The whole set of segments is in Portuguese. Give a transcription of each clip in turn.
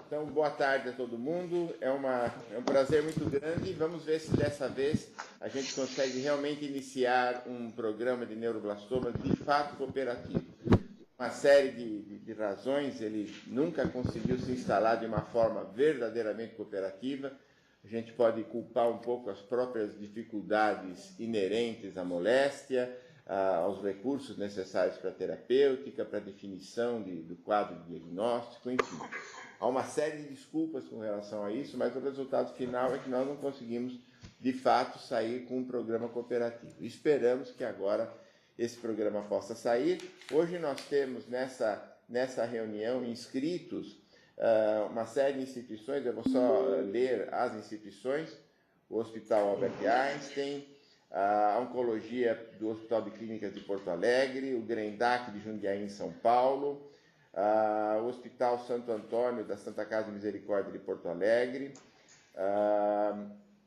Então, boa tarde a todo mundo. É um prazer muito grande. Vamos ver se dessa vez a gente consegue realmente iniciar um programa de neuroblastoma de fato cooperativo. Uma série de razões, ele nunca conseguiu se instalar de uma forma verdadeiramente cooperativa. A gente pode culpar um pouco as próprias dificuldades inerentes à moléstia, aos recursos necessários para a terapêutica, para a definição do quadro de diagnóstico, enfim. Há uma série de desculpas com relação a isso, mas o resultado final é que nós não conseguimos, de fato, sair com um programa cooperativo. Esperamos que agora esse programa possa sair. Hoje nós temos nessa reunião inscritos uma série de instituições, eu vou só ler as instituições: o Hospital Albert Einstein, a Oncologia do Hospital de Clínicas de Porto Alegre, o Grendac de Jundiaí, em São Paulo, o Hospital Santo Antônio da Santa Casa de Misericórdia de Porto Alegre,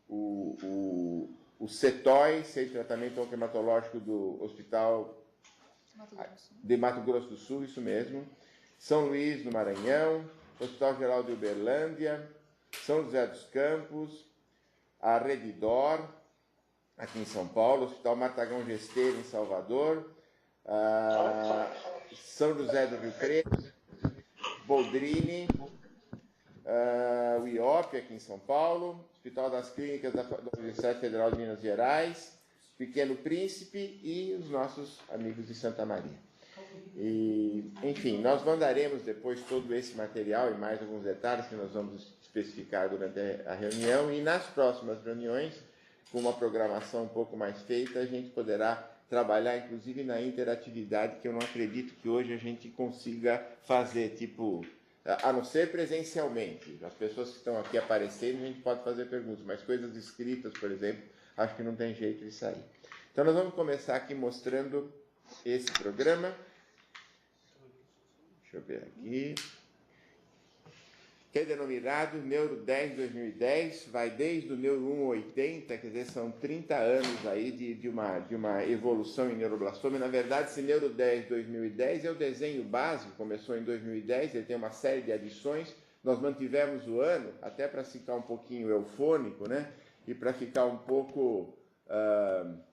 o CETOI, Centro de Tratamento Oncohematológico do Hospital de Mato Grosso do Sul, isso mesmo, São Luís, no Maranhão, Hospital Geral de Uberlândia, São José dos Campos, a Redidor, aqui em São Paulo, Hospital Martagão Gesteira, em Salvador, São José do Rio Preto, Boldrini, o IOP, aqui em São Paulo, Hospital das Clínicas da Universidade Federal de Minas Gerais, Pequeno Príncipe e os nossos amigos de Santa Maria. E, enfim, nós mandaremos depois todo esse material e mais alguns detalhes que nós vamos especificar durante a reunião, e nas próximas reuniões, com uma programação um pouco mais feita, a gente poderá trabalhar inclusive na interatividade, que eu não acredito que hoje a gente consiga fazer, tipo, a não ser presencialmente. As pessoas que estão aqui aparecendo, a gente pode fazer perguntas, mas coisas escritas, por exemplo, acho que não tem jeito de sair. Então nós vamos começar aqui mostrando esse programa. Deixa eu ver aqui. Que é denominado Neuro 10 2010, vai desde o Neuro 180, quer dizer, são 30 anos aí de uma evolução em neuroblastoma. E, na verdade, esse Neuro 10 2010 é o desenho básico, começou em 2010, ele tem uma série de adições. Nós mantivemos o ano, até para ficar um pouquinho eufônico, né? E para ficar um pouco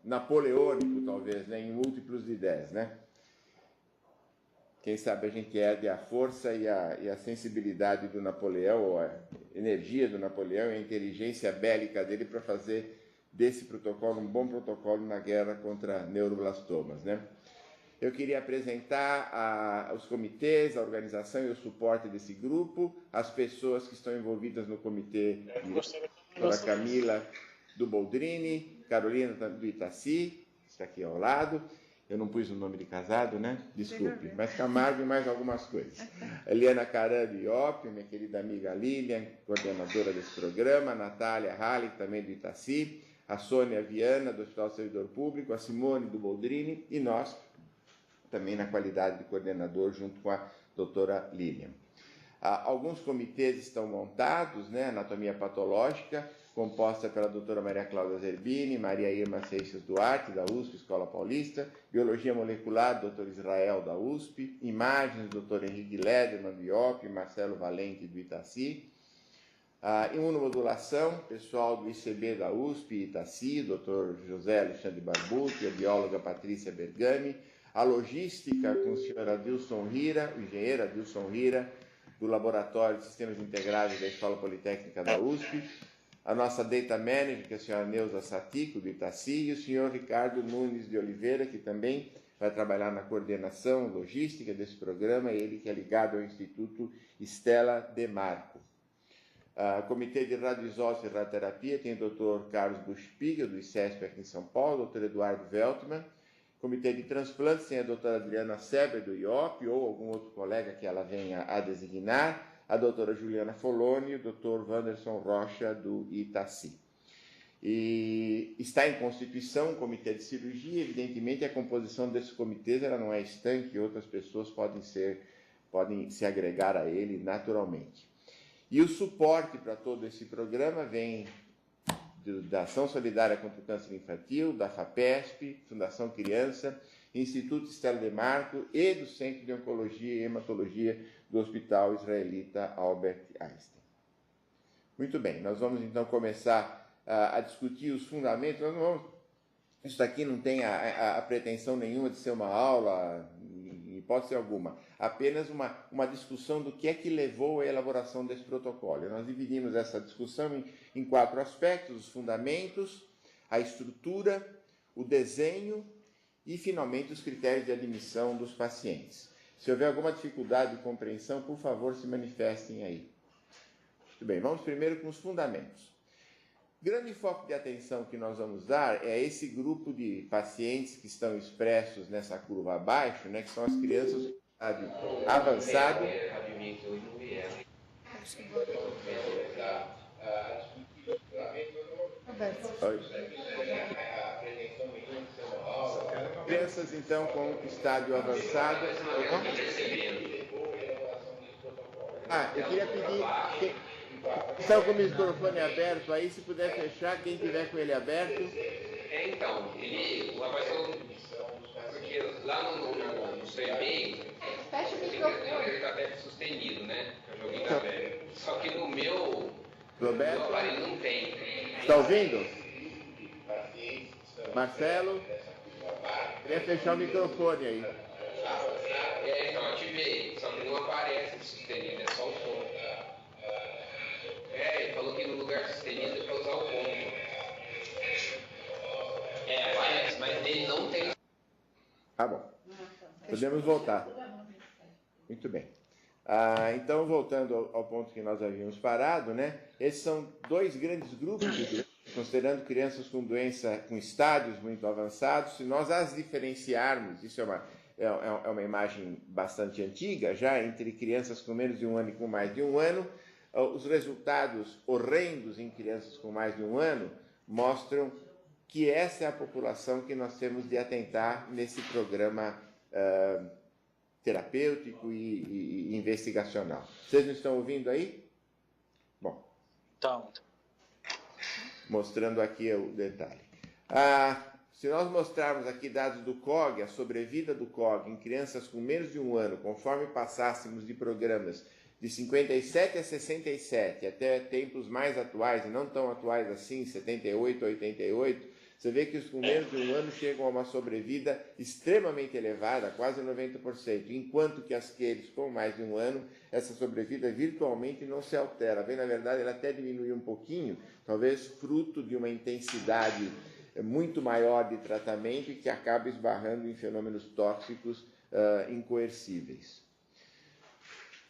napoleônico, talvez, né? Em múltiplos de 10, né? Quem sabe a gente herde a força e a sensibilidade do Napoleão, ou a energia do Napoleão e a inteligência bélica dele para fazer desse protocolo um bom protocolo na guerra contra neuroblastomas, né? Eu queria apresentar os comitês, a organização e o suporte desse grupo, as pessoas que estão envolvidas no comitê, a Camila do Boldrini, Carolina do Itaci, está aqui ao lado. Eu não pus o nome de casado, né? Desculpe. Mas Camargo e mais algumas coisas. Eliana Caran do IOP, minha querida amiga Lilian, coordenadora desse programa, a Natália Halley, também do Itaci, a Sônia Viana, do Hospital Servidor Público, a Simone do Boldrini e nós, também na qualidade de coordenador, junto com a doutora Lilian. Alguns comitês estão montados, né? Anatomia patológica, composta pela doutora Maria Cláudia Zerbini, Maria Irma Seixas Duarte, da USP, Escola Paulista, Biologia Molecular, doutor Israel, da USP, Imagens, doutor Henrique Lederman, do IOP, Marcelo Valente, do Itaci, Imunomodulação, pessoal do ICB da USP, Itaci, doutor José Alexandre Barbucci, a bióloga Patrícia Bergami, a logística com o senhor Adilson Rira, o engenheiro Adilson Rira, do Laboratório de Sistemas Integrados da Escola Politécnica da USP, a nossa Data Manager, que é a senhora Neuza Satico, do Itaci, e o senhor Ricardo Nunes de Oliveira, que também vai trabalhar na coordenação logística desse programa, ele que é ligado ao Instituto Stella Demarco. O Comitê de Radioisótese e Radioterapia tem o Dr. Carlos Buchpigel, do ICESP aqui em São Paulo, o Dr. Eduardo Veltman. Comitê de Transplantes tem a doutora Adriana Seber, do IOP, ou algum outro colega que ela venha a designar, a doutora Juliana Foloni e o doutor Wanderson Rocha, do Itaci. E está em constituição um comitê de cirurgia. Evidentemente, a composição desses comitês ela não é estanque, outras pessoas podem se agregar a ele naturalmente. E o suporte para todo esse programa vem da Ação Solidária contra o Câncer Infantil, da FAPESP, Fundação Criança, Instituto Stella Demarco e do Centro de Oncologia e Hematologia do Hospital Israelita Albert Einstein. Muito bem, nós vamos então começar a discutir os fundamentos. Nós não vamos, isso aqui não tem a pretensão nenhuma de ser uma aula, em hipótese alguma, apenas uma discussão do que é que levou à elaboração desse protocolo. Nós dividimos essa discussão em 4 aspectos: os fundamentos, a estrutura, o desenho e, finalmente, os critérios de admissão dos pacientes. Se houver alguma dificuldade de compreensão, por favor, se manifestem aí. Muito bem, vamos primeiro com os fundamentos. Grande foco de atenção que nós vamos dar é esse grupo de pacientes que estão expressos nessa curva abaixo, né, que são as crianças de estágio avançado. Crianças, então, com estágio avançado. Eu queria pedir... Estão com o microfone aberto aí, se puder fechar, quem tiver com ele aberto. Então, o rapaz falou, porque lá no seu e-mail, tem café sustenido, né? Que eu joguei café. Só que no meu aparelho não tem. Está ouvindo? Marcelo? Queria fechar o microfone aí. Então eu ativei, só que não aparece sustenido, é só o som. Ele falou que no lugar sustenido é para usar o ponto. Aparece, mas nele não tem. Tá bom. Podemos voltar. Muito bem. Então, voltando ao ponto que nós havíamos parado, né? Esses são 2 grandes grupos de doenças, considerando crianças com doença, com estádios muito avançados. Se nós as diferenciarmos, isso é uma imagem bastante antiga, já entre crianças com menos de 1 ano e com mais de 1 ano, os resultados horrendos em crianças com mais de 1 ano mostram que essa é a população que nós temos de atentar nesse programa terapêutico e investigacional. Vocês não estão ouvindo aí? Bom. Então. Mostrando aqui o detalhe. Se nós mostrarmos aqui dados do COG, a sobrevida do COG em crianças com menos de 1 ano, conforme passássemos de programas de 57 a 67, até tempos mais atuais, e não tão atuais assim, 78 a 88, você vê que os com menos de 1 ano chegam a uma sobrevida extremamente elevada, quase 90%, enquanto que aqueles com mais de 1 ano, essa sobrevida virtualmente não se altera. Bem, na verdade, ela até diminuiu um pouquinho, talvez fruto de uma intensidade muito maior de tratamento e que acaba esbarrando em fenômenos tóxicos incoercíveis.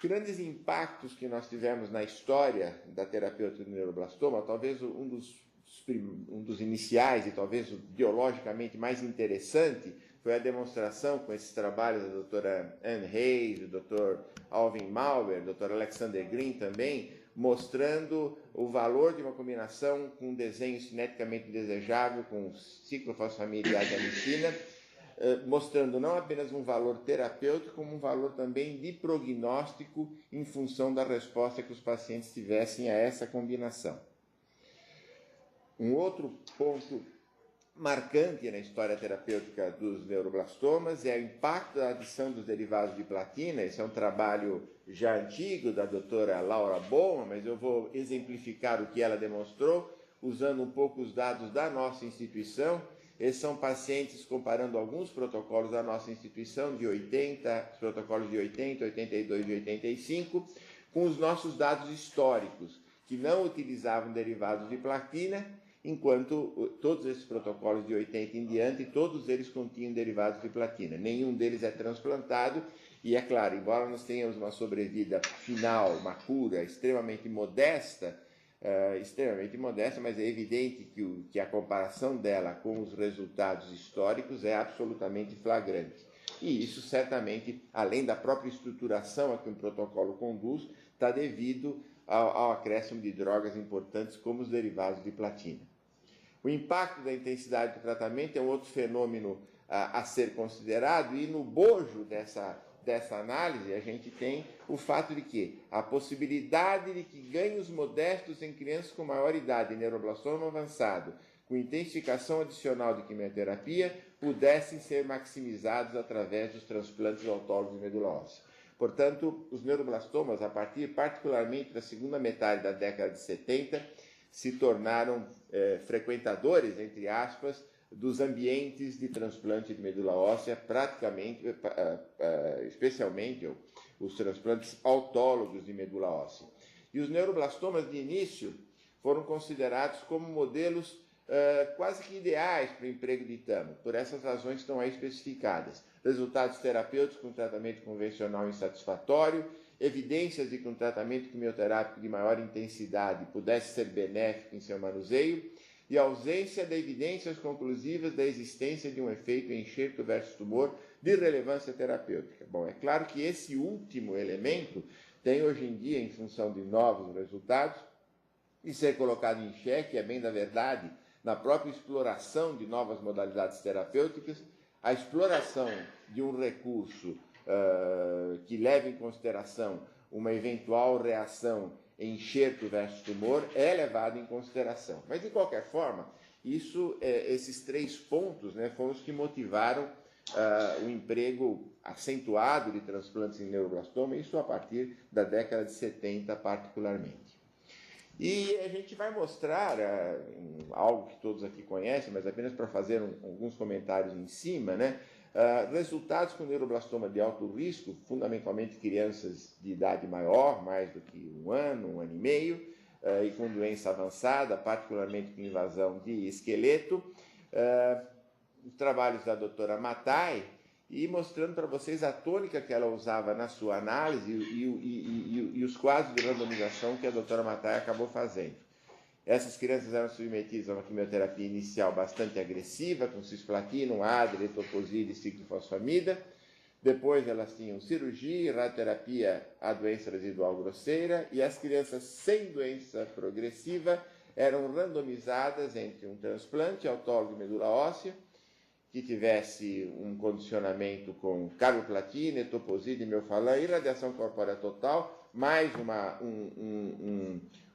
Grandes impactos que nós tivemos na história da terapêutica do neuroblastoma, talvez um dos iniciais e talvez o biologicamente mais interessante foi a demonstração com esses trabalhos da doutora Anne Hayes, do Dr. Alvin Maurer, do Dr. Alexander Green também, mostrando o valor de uma combinação com um desenho cineticamente desejável com ciclofosfamida e adamicina, mostrando não apenas um valor terapêutico, como um valor também de prognóstico em função da resposta que os pacientes tivessem a essa combinação. Um outro ponto marcante na história terapêutica dos neuroblastomas é o impacto da adição dos derivados de platina. Esse é um trabalho já antigo da doutora Laura Bowman, mas eu vou exemplificar o que ela demonstrou usando um pouco os dados da nossa instituição. Esses são pacientes comparando alguns protocolos da nossa instituição, de 80, os protocolos de 80, 82 e 85, com os nossos dados históricos, que não utilizavam derivados de platina, enquanto todos esses protocolos de 80 em diante, todos eles continham derivados de platina. Nenhum deles é transplantado e, é claro, embora nós tenhamos uma sobrevida final, uma cura extremamente modesta, mas é evidente que a comparação dela com os resultados históricos é absolutamente flagrante. E isso certamente, além da própria estruturação a que um protocolo conduz, está devido ao acréscimo de drogas importantes como os derivados de platina. O impacto da intensidade do tratamento é um outro fenômeno a ser considerado, e no bojo dessa análise a gente tem o fato de que a possibilidade de que ganhos modestos em crianças com maior idade em neuroblastoma avançado, com intensificação adicional de quimioterapia, pudessem ser maximizados através dos transplantes autólogos de medula óssea. Portanto, os neuroblastomas, a partir particularmente da segunda metade da década de 70, se tornaram frequentadores, entre aspas, dos ambientes de transplante de medula óssea, praticamente, especialmente os transplantes autólogos de medula óssea. E os neuroblastomas, de início, foram considerados como modelos quase que ideais para o emprego de tamo. Por essas razões estão aí especificadas. Resultados terapêuticos com tratamento convencional insatisfatório, evidências de que um tratamento quimioterápico de maior intensidade pudesse ser benéfico em seu manuseio, e ausência de evidências conclusivas da existência de um efeito enxerto versus tumor de relevância terapêutica. Bom, é claro que esse último elemento tem hoje em dia, em função de novos resultados, e ser colocado em xeque, é bem da verdade, na própria exploração de novas modalidades terapêuticas, a exploração de um recurso que leve em consideração uma eventual reação enxerto versus tumor é levado em consideração. Mas, de qualquer forma, esses 3 pontos, né, foram os que motivaram o emprego acentuado de transplantes em neuroblastoma, isso a partir da década de 70 particularmente. E a gente vai mostrar algo que todos aqui conhecem, mas apenas para fazer alguns comentários em cima, né? Resultados com neuroblastoma de alto risco, fundamentalmente crianças de idade maior, mais do que 1 ano, 1 ano e meio, e com doença avançada, particularmente com invasão de esqueleto. Os trabalhos da doutora Matai, e mostrando para vocês a tônica que ela usava na sua análise e os quadros de randomização que a doutora Matai acabou fazendo. Essas crianças eram submetidas a uma quimioterapia inicial bastante agressiva, com cisplatina, ADRA, etoposide e ciclofosfamida. Depois elas tinham cirurgia, radioterapia à doença residual grosseira, e as crianças sem doença progressiva eram randomizadas entre um transplante autólogo de medula óssea, que tivesse um condicionamento com carboplatina, etoposide, melphalan e radiação corpórea total, mais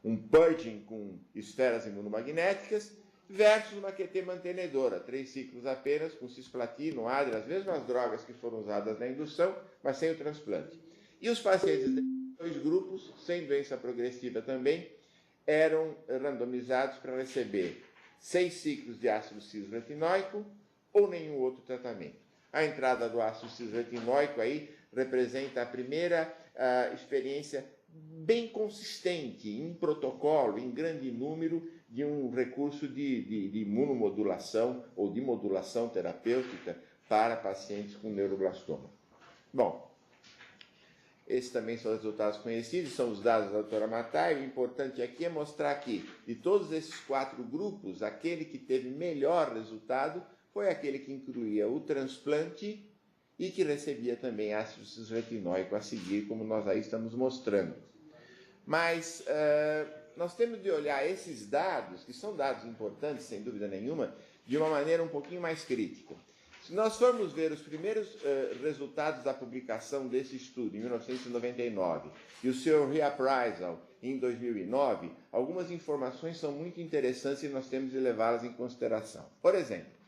um purging com esferas imunomagnéticas, versus uma QT mantenedora, 3 ciclos apenas, com cisplatina, ADRA, as mesmas drogas que foram usadas na indução, mas sem o transplante. E os pacientes de 2 grupos, sem doença progressiva também, eram randomizados para receber 6 ciclos de ácido cisretinóico ou nenhum outro tratamento. A entrada do ácido cisretinóico aí representa a primeira experiência bem consistente, em protocolo, em grande número, de um recurso de imunomodulação ou de modulação terapêutica para pacientes com neuroblastoma. Bom, esses também são resultados conhecidos, são os dados da doutora Matai. O importante aqui é mostrar que, de todos esses 4 grupos, aquele que teve melhor resultado foi aquele que incluía o transplante e que recebia também ácido cisretinóico a seguir, como nós aí estamos mostrando. Mas nós temos de olhar esses dados, que são dados importantes, sem dúvida nenhuma, de uma maneira um pouquinho mais crítica. Se nós formos ver os primeiros resultados da publicação desse estudo, em 1999, e o seu reappraisal em 2009, algumas informações são muito interessantes e nós temos de levá-las em consideração. Por exemplo,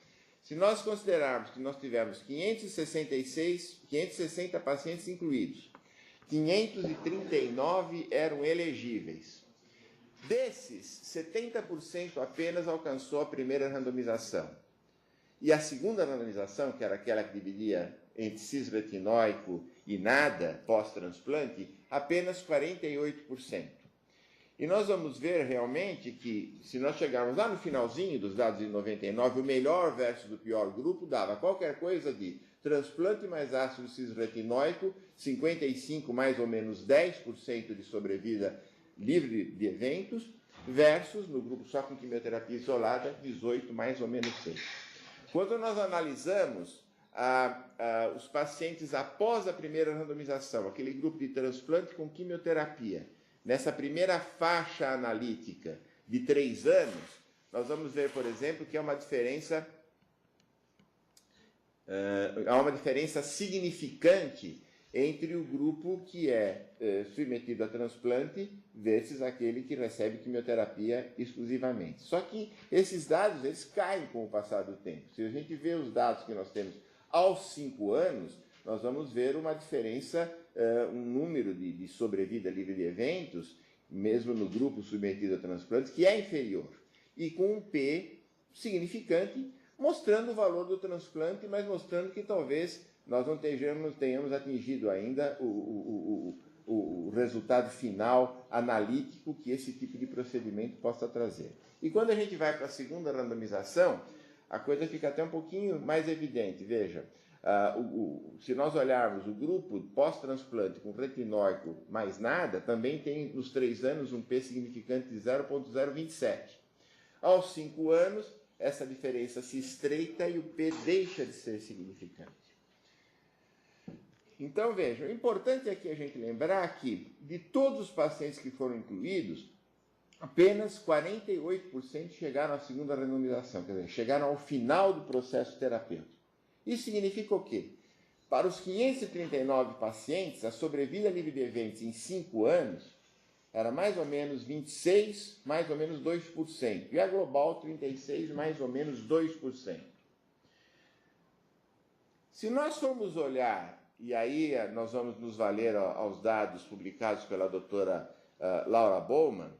se nós considerarmos que nós tivemos 560 pacientes incluídos, 539 eram elegíveis. Desses, 70% apenas alcançou a primeira randomização. E a segunda randomização, que era aquela que dividia entre cisretinóico e nada pós-transplante, apenas 48%. E nós vamos ver realmente que, se nós chegarmos lá no finalzinho dos dados de 99, o melhor versus o pior grupo dava qualquer coisa de transplante mais ácido cisretinóico, 55 mais ou menos 10% de sobrevida livre de eventos, versus, no grupo só com quimioterapia isolada, 18 mais ou menos 6. Quando nós analisamos os pacientes após a primeira randomização, aquele grupo de transplante com quimioterapia, nessa primeira faixa analítica de 3 anos, nós vamos ver, por exemplo, que há uma diferença significante entre o grupo que é submetido a transplante versus aquele que recebe quimioterapia exclusivamente. Só que esses dados eles caem com o passar do tempo. Se a gente vê os dados que nós temos aos 5 anos, nós vamos ver uma diferença um número de sobrevida livre de eventos, mesmo no grupo submetido a transplantes, que é inferior, e com um P significante, mostrando o valor do transplante, mas mostrando que talvez nós não tenhamos atingido ainda o resultado final analítico que esse tipo de procedimento possa trazer. E quando a gente vai para a segunda randomização, a coisa fica até um pouquinho mais evidente. Veja, se nós olharmos o grupo pós-transplante com retinóico mais nada, também tem nos 3 anos um P significante de 0,027. Aos 5 anos, essa diferença se estreita e o P deixa de ser significante. Então, vejam, o importante aqui a gente lembrar que, de todos os pacientes que foram incluídos, apenas 48% chegaram à segunda randomização, quer dizer, chegaram ao final do processo terapêutico. Isso significa o quê? Para os 539 pacientes, a sobrevida livre de eventos em 5 anos era mais ou menos 26, mais ou menos 2%. E a global, 36, mais ou menos 2%. Se nós formos olhar, e aí nós vamos nos valer aos dados publicados pela doutora Laura Bowman,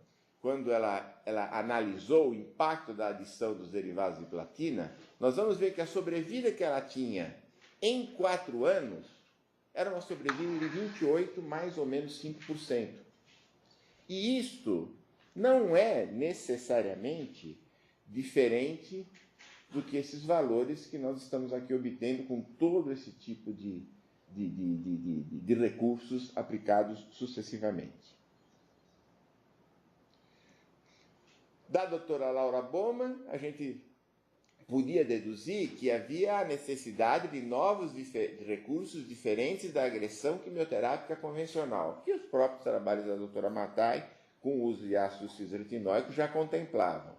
quando ela analisou o impacto da adição dos derivados de platina, nós vamos ver que a sobrevida que ela tinha em 4 anos era uma sobrevida de 28, mais ou menos 5%. E isto não é necessariamente diferente do que esses valores que nós estamos aqui obtendo com todo esse tipo de recursos aplicados sucessivamente. Da doutora Laura Bowman, a gente podia deduzir que havia a necessidade de novos recursos diferentes da agressão quimioterápica convencional, que os próprios trabalhos da doutora Matai, com o uso de ácido cisretinóico, já contemplavam.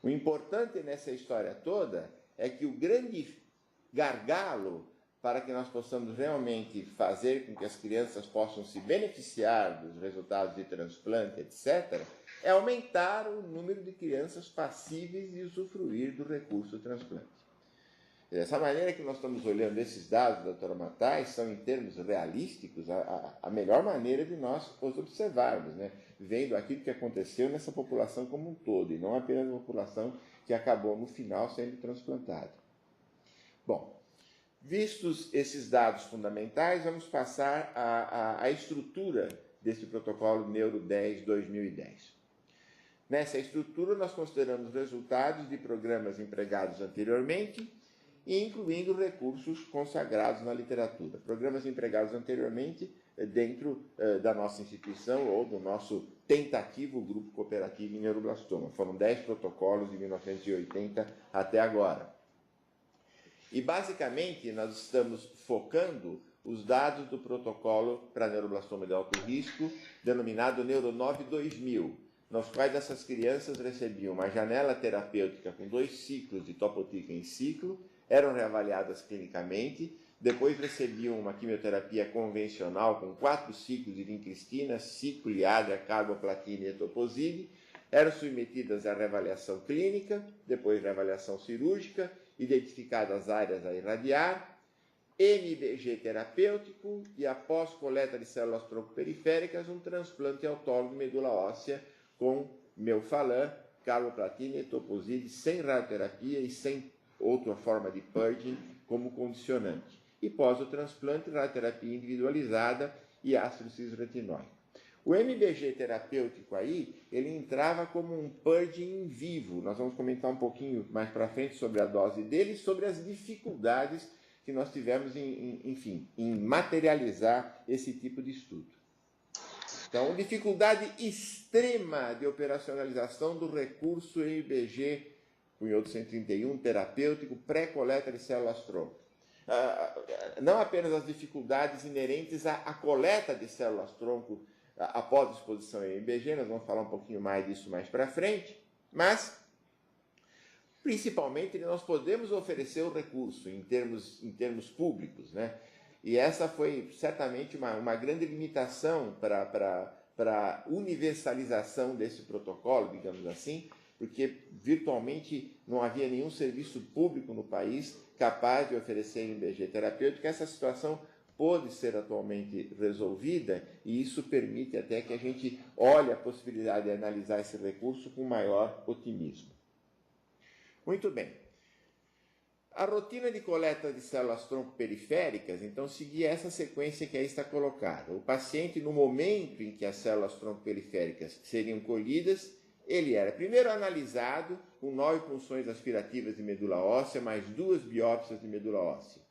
O importante nessa história toda é que o grande gargalo para que nós possamos realmente fazer com que as crianças possam se beneficiar dos resultados de transplante, etc., é aumentar o número de crianças passíveis de usufruir do recurso do transplante. Dessa maneira que nós estamos olhando esses dados, doutora Matai, são, em termos realísticos, a melhor maneira de nós os observarmos, né? Vendo aquilo que aconteceu nessa população como um todo, e não apenas a população que acabou, no final, sendo transplantada. Bom, vistos esses dados fundamentais, vamos passar à estrutura desse protocolo Neuro 10-2010. Nessa estrutura, nós consideramos resultados de programas empregados anteriormente e incluindo recursos consagrados na literatura. Programas empregados anteriormente dentro da nossa instituição ou do nosso tentativo grupo cooperativo em neuroblastoma. Foram 10 protocolos de 1980 até agora. E, basicamente, nós estamos focando os dados do protocolo para neuroblastoma de alto risco, denominado Neuronove 2000, nos quais essas crianças recebiam uma janela terapêutica com 2 ciclos de topotecan em ciclo, eram reavaliadas clinicamente, depois recebiam uma quimioterapia convencional com 4 ciclos de vincristina, cicliada, carboplatina e etoposide, eram submetidas à reavaliação clínica, depois reavaliação cirúrgica, identificadas as áreas a irradiar, MBG terapêutico e, após coleta de células tronco periféricas, um transplante autólogo de medula óssea com melphalan, carboplatina e etoposide, sem radioterapia e sem outra forma de purging como condicionante. E pós o transplante, radioterapia individualizada e ácido cisretinóico. O MBG terapêutico aí, ele entrava como um purging in vivo. Nós vamos comentar um pouquinho mais para frente sobre a dose dele e sobre as dificuldades que nós tivemos em materializar esse tipo de estudo. Então, dificuldade extrema de operacionalização do recurso MBG, com iodo 131, terapêutico, pré-coleta de células-tronco. Não apenas as dificuldades inerentes à coleta de células-tronco após exposição em MBG, nós vamos falar um pouquinho mais disso mais para frente, mas, principalmente, nós podemos oferecer o recurso em termos públicos, né? E essa foi certamente uma grande limitação para a universalização desse protocolo, digamos assim, porque virtualmente não havia nenhum serviço público no país capaz de oferecer MBG terapêutico. Essa situação pôde ser atualmente resolvida, e isso permite até que a gente olhe a possibilidade de analisar esse recurso com maior otimismo. Muito bem. A rotina de coleta de células tronco periféricas, então, seguia essa sequência que aí está colocada. O paciente, no momento em que as células tronco periféricas seriam colhidas, ele era primeiro analisado com 9 punções aspirativas de medula óssea, mais 2 biópsias de medula óssea.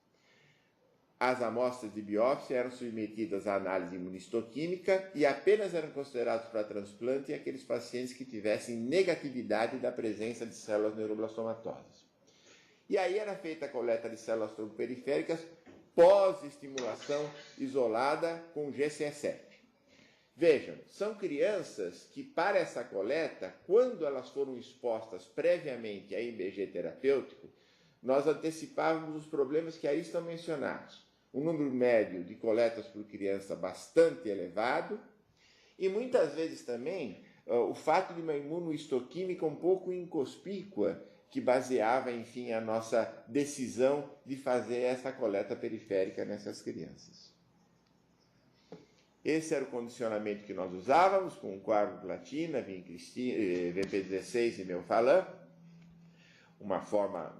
As amostras de biópsia eram submetidas à análise imunistoquímica e apenas eram considerados para transplante aqueles pacientes que tivessem negatividade da presença de células neuroblastomatosas. E aí era feita a coleta de células tronco-periféricas pós-estimulação isolada com GCE7. Vejam, são crianças que, para essa coleta, quando elas foram expostas previamente a IBG terapêutico, nós antecipávamos os problemas que aí estão mencionados. Um número médio de coletas por criança bastante elevado e muitas vezes também o fato de uma imunohistoquímica um pouco inconspícua, que baseava, enfim, a nossa decisão de fazer essa coleta periférica nessas crianças. Esse era o condicionamento que nós usávamos, com carboplatina, VP16 e melphalan, uma forma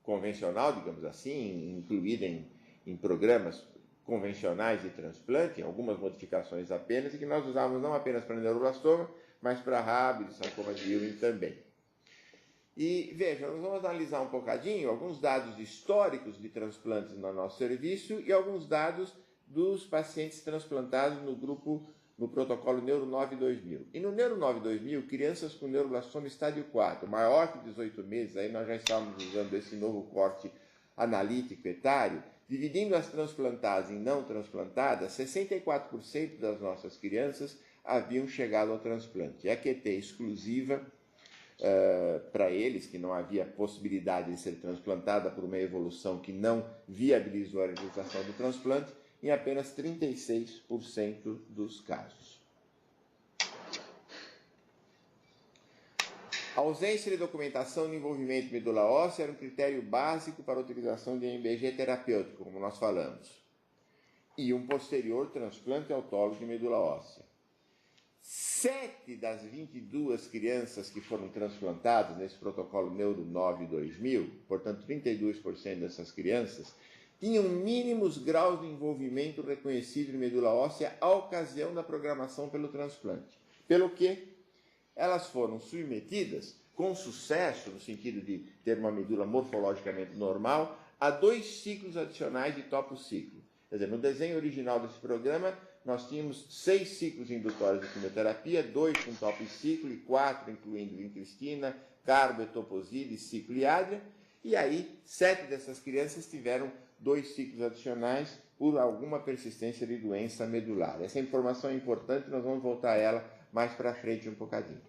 convencional, digamos assim, incluída em programas convencionais de transplante, algumas modificações apenas, e que nós usávamos não apenas para neuroblastoma, mas para rábido, sarcoma de Ewing também. E vejam, nós vamos analisar um bocadinho alguns dados históricos de transplantes no nosso serviço e alguns dados dos pacientes transplantados no protocolo Neuro 9-2000. E no Neuro 9-2000, crianças com neuroblastoma estádio 4, maior que 18 meses, aí nós já estávamos usando esse novo corte analítico etário, dividindo as transplantadas em não transplantadas, 64% das nossas crianças haviam chegado ao transplante. E a QT exclusiva para eles, que não havia possibilidade de ser transplantada por uma evolução que não viabilizou a realização do transplante, em apenas 36% dos casos. A ausência de documentação de envolvimento de medula óssea era um critério básico para a utilização de MBG terapêutico, como nós falamos, e um posterior transplante autólogo de medula óssea. 7 das 22 crianças que foram transplantadas nesse protocolo Neuro 9-2000, portanto 32% dessas crianças, tinham mínimos graus de envolvimento reconhecido de medula óssea à ocasião da programação pelo transplante. Pelo que elas foram submetidas, com sucesso, no sentido de ter uma medula morfologicamente normal, a 2 ciclos adicionais de topociclo. Quer dizer, no desenho original desse programa, nós tínhamos 6 ciclos indutórios de quimioterapia, 2 com topiciclo e 4 incluindo vincristina, carbo, etoposide, ciclo e adria, e aí 7 dessas crianças tiveram 2 ciclos adicionais por alguma persistência de doença medular. Essa informação é importante, nós vamos voltar a ela mais para frente um bocadinho.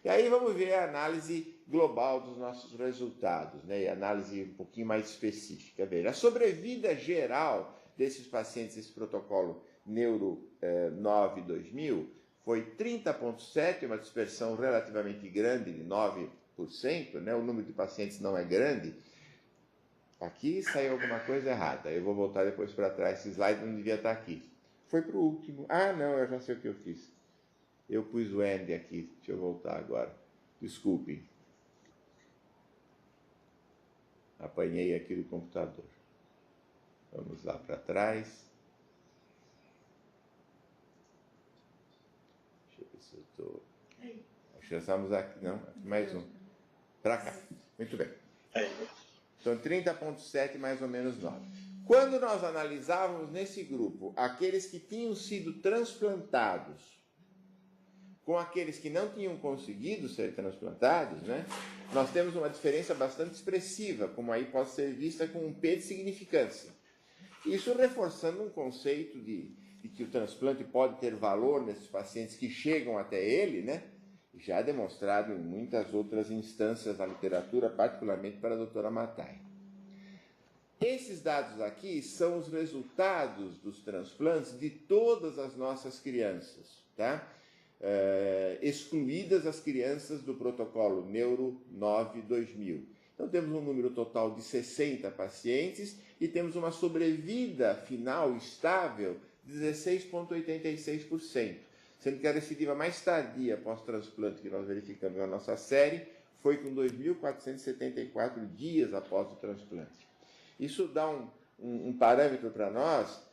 E aí vamos ver a análise global dos nossos resultados, né? E a análise um pouquinho mais específica. Veja, a sobrevida geral desses pacientes, esse protocolo Neuro 9-2000, foi 30,7, uma dispersão relativamente grande, de 9%, né? O número de pacientes não é grande. Aqui saiu alguma coisa errada. Eu vou voltar depois para trás. Esse slide não devia estar aqui. Foi para o último. Ah, não, eu já sei o que eu fiz. Eu pus o end aqui. Deixa eu voltar agora. Desculpem. Apanhei aqui do computador. Vamos lá para trás. Deixa eu ver se eu estou... Acho que já estamos aqui. Não, mais um. Para cá. Muito bem. Então, 30,7 mais ou menos 9. Quando nós analisávamos nesse grupo aqueles que tinham sido transplantados com aqueles que não tinham conseguido ser transplantados, né, nós temos uma diferença bastante expressiva, como aí pode ser vista com um P de significância. Isso reforçando um conceito de que o transplante pode ter valor nesses pacientes que chegam até ele, né, já demonstrado em muitas outras instâncias da literatura, particularmente para a doutora Matai. Esses dados aqui são os resultados dos transplantes de todas as nossas crianças, tá? Excluídas as crianças do protocolo Neuro 9-2000. Então temos um número total de 60 pacientes e temos uma sobrevida final estável de 16,86%, sendo que a recidiva mais tardia pós-transplante que nós verificamos na nossa série foi com 2.474 dias após o transplante. Isso dá um parâmetro para nós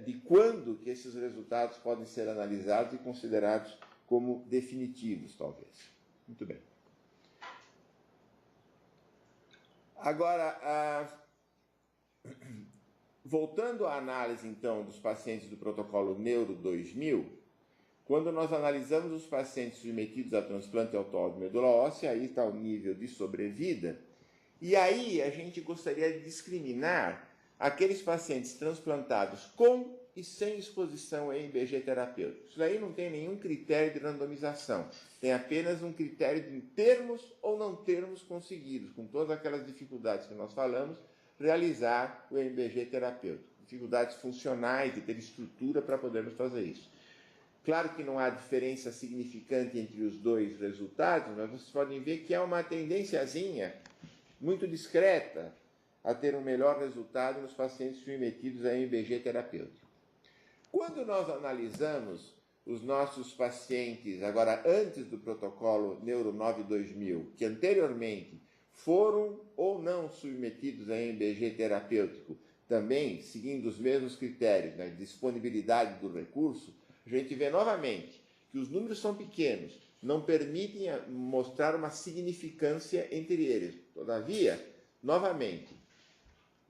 de quando que esses resultados podem ser analisados e considerados como definitivos, talvez. Muito bem. Agora, voltando à análise, então, dos pacientes do protocolo Neuro 2000, quando nós analisamos os pacientes submetidos a transplante autólogo de medula óssea, aí está o nível de sobrevida, e aí a gente gostaria de discriminar aqueles pacientes transplantados com e sem exposição a IMBG terapêutico. Isso daí não tem nenhum critério de randomização, tem apenas um critério de termos ou não termos conseguidos, com todas aquelas dificuldades que nós falamos, realizar o IMBG terapêutico. Dificuldades funcionais de ter estrutura para podermos fazer isso. Claro que não há diferença significante entre os dois resultados, mas vocês podem ver que há uma tendênciazinha muito discreta a ter um melhor resultado nos pacientes submetidos a IMBG terapêutico. Quando nós analisamos os nossos pacientes, agora antes do protocolo Neuro 9-2000, que anteriormente foram ou não submetidos a IMBG terapêutico, também seguindo os mesmos critérios, né, disponibilidade do recurso, a gente vê novamente que os números são pequenos, não permitem mostrar uma significância entre eles. Todavia, novamente,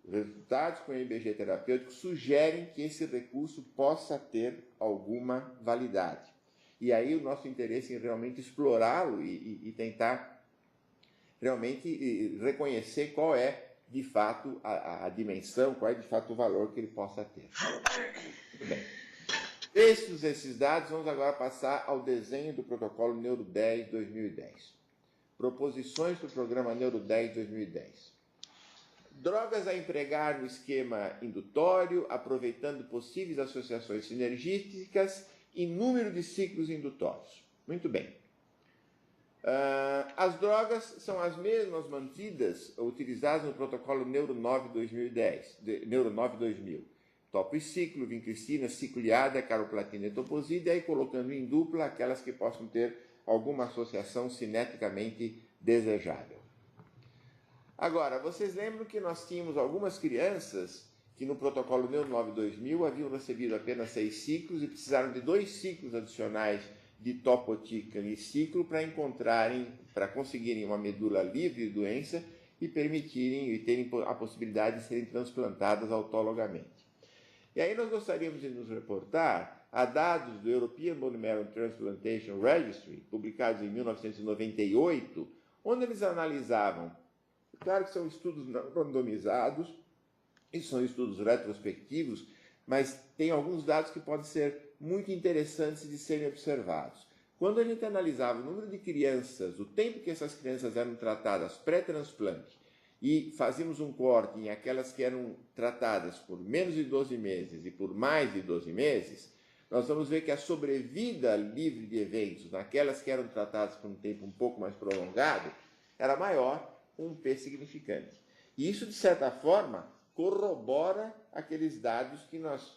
os resultados com o IMBG terapêutico sugerem que esse recurso possa ter alguma validade. E aí o nosso interesse em realmente explorá-lo e tentar realmente reconhecer qual é, de fato, a dimensão, qual é, de fato, o valor que ele possa ter. Muito bem. Vistos esses dados, vamos agora passar ao desenho do protocolo Neuro 10-2010. Proposições do programa Neuro 10-2010. Drogas a empregar no esquema indutório, aproveitando possíveis associações sinergísticas e número de ciclos indutórios. Muito bem. As drogas são as mesmas mantidas, utilizadas no protocolo Neuro 9-2010, Neuro 9-2000. Topo e ciclo, vincristina, cicliada, caroplatina e toposide, e aí colocando em dupla aquelas que possam ter alguma associação cineticamente desejável. Agora, vocês lembram que nós tínhamos algumas crianças que no protocolo Neuro 9-2000 haviam recebido apenas 6 ciclos e precisaram de 2 ciclos adicionais de topotecan e ciclo para conseguirem uma medula livre de doença e terem a possibilidade de serem transplantadas autologamente. E aí nós gostaríamos de nos reportar a dados do European Bone Marrow Transplantation Registry, publicados em 1998, onde eles analisavam, claro que são estudos não randomizados, e são estudos retrospectivos, mas tem alguns dados que podem ser muito interessantes de serem observados. Quando a gente analisava o número de crianças, o tempo que essas crianças eram tratadas pré-transplante, e fazíamos um corte em aquelas que eram tratadas por menos de 12 meses e por mais de 12 meses, nós vamos ver que a sobrevida livre de eventos naquelas que eram tratadas por um tempo um pouco mais prolongado era maior, um P significante. E isso, de certa forma, corrobora aqueles dados que nós,